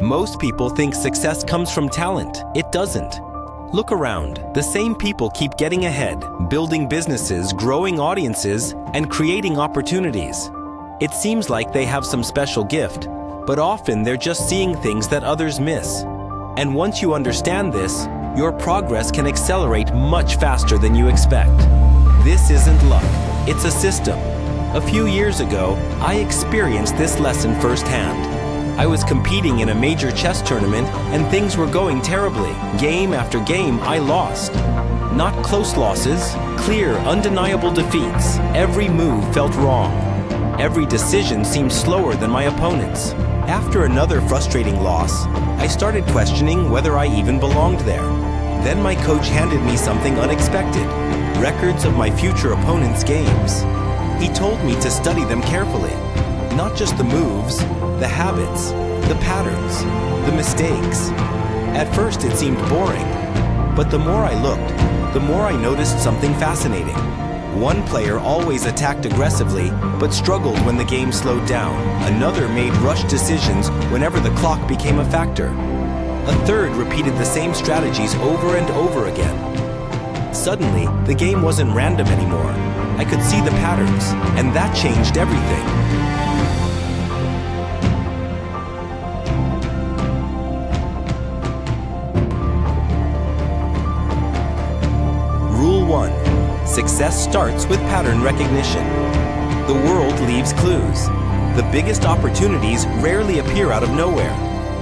Most people think success comes from talent. It doesn't. Look around. The same people keep getting ahead, building businesses, growing audiences, and creating opportunities. It seems like they have some special gift, but often they're just seeing things that others miss. And once you understand this, your progress can accelerate much faster than you expect. This isn't luck, it's a system. A few years ago, I experienced this lesson firsthand. I was competing in a major chess tournament and things were going terribly. Game after game, I lost. Not close losses, clear, undeniable defeats. Every move felt wrong. Every decision seemed slower than my opponent's. After another frustrating loss, I started questioning whether I even belonged there. Then my coach handed me something unexpected, records of my future opponents' games. He told me to study them carefully, not just the moves, the habits, the patterns, the mistakes. At first it seemed boring, but the more I looked, the more I noticed something fascinating. One player always attacked aggressively, but struggled when the game slowed down. Another made rushed decisions whenever the clock became a factor. A third repeated the same strategies over and over again. Suddenly, the game wasn't random anymore. I could see the patterns, and that changed everything. Rule 1. Success starts with pattern recognition. The world leaves clues. The biggest opportunities rarely appear out of nowhere.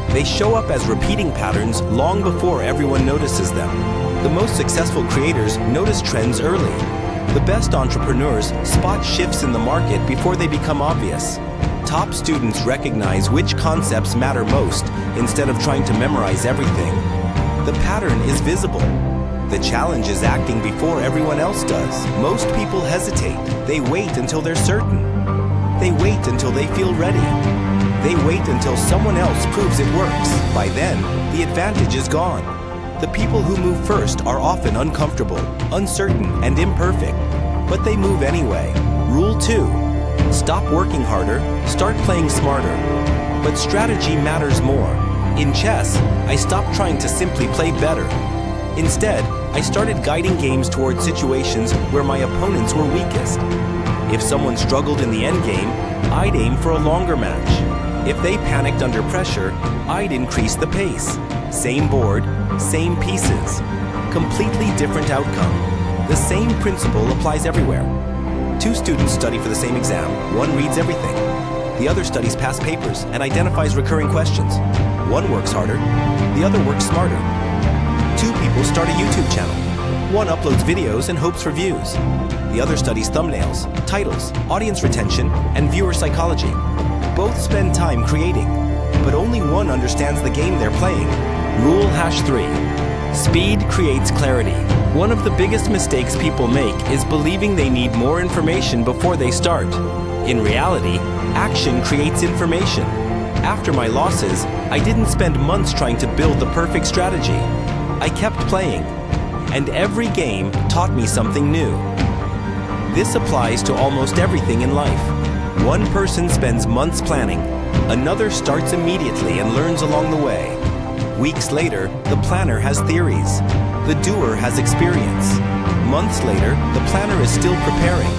They show up as repeating patterns long before everyone notices them. The most successful creators notice trends early. The best entrepreneurs spot shifts in the market before they become obvious. Top students recognize which concepts matter most instead of trying to memorize everything. The pattern is visible. The challenge is acting before everyone else does. Most people hesitate. They wait until they're certain. They wait until they feel ready. They wait until someone else proves it works. By then, the advantage is gone. The people who move first are often uncomfortable, uncertain, and imperfect, but they move anyway. Rule 2. Stop working harder, start playing smarter. But strategy matters more. In chess, I stopped trying to simply play better. Instead, I started guiding games toward situations where my opponents were weakest. If someone struggled in the endgame, I'd aim for a longer match. If they panicked under pressure, I'd increase the pace. Same board, same pieces. Completely different outcome. The same principle applies everywhere. Two students study for the same exam. One reads everything. The other studies past papers and identifies recurring questions. One works harder, the other works smarter. Two people start a YouTube channel. One uploads videos and hopes for views. The other studies thumbnails, titles, audience retention, and viewer psychology. Both spend time creating, but only one understands the game they're playing. Rule #3. Speed creates clarity. One of the biggest mistakes people make is believing they need more information before they start. In reality, action creates information. After my losses, I didn't spend months trying to build the perfect strategy. I kept playing, and every game taught me something new. This applies to almost everything in life. One person spends months planning, another starts immediately and learns along the way. Weeks later, the planner has theories. The doer has experience. Months later, the planner is still preparing.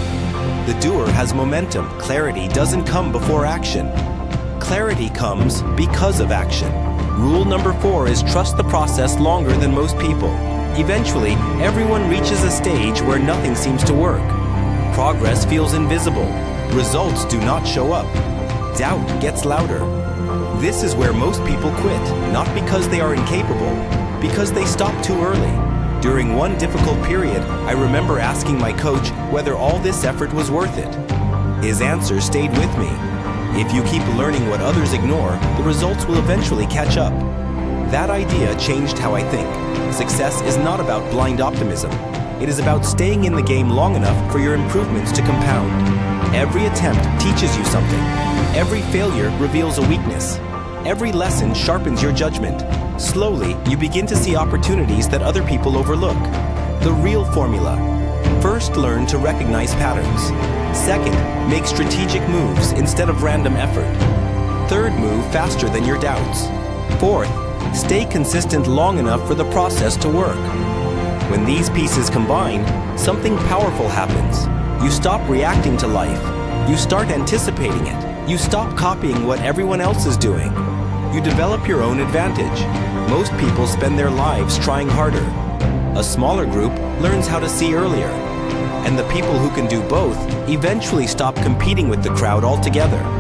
The doer has momentum. Clarity doesn't come before action. Clarity comes because of action. Rule number 4 is trust the process longer than most people. Eventually, everyone reaches a stage where nothing seems to work. Progress feels invisible. Results do not show up. Doubt gets louder. This is where most people quit, not because they are incapable, because they stop too early. During one difficult period, I remember asking my coach whether all this effort was worth it. His answer stayed with me. If you keep learning what others ignore, the results will eventually catch up. That idea changed how I think. Success is not about blind optimism. It is about staying in the game long enough for your improvements to compound. Every attempt teaches you something. Every failure reveals a weakness. Every lesson sharpens your judgment. Slowly, you begin to see opportunities that other people overlook. The real formula. First, learn to recognize patterns. Second, make strategic moves instead of random effort. Third, move faster than your doubts. Fourth, stay consistent long enough for the process to work. When these pieces combine, something powerful happens. You stop reacting to life. You start anticipating it. You stop copying what everyone else is doing. You develop your own advantage. Most people spend their lives trying harder. A smaller group learns how to see earlier. And the people who can do both eventually stop competing with the crowd altogether.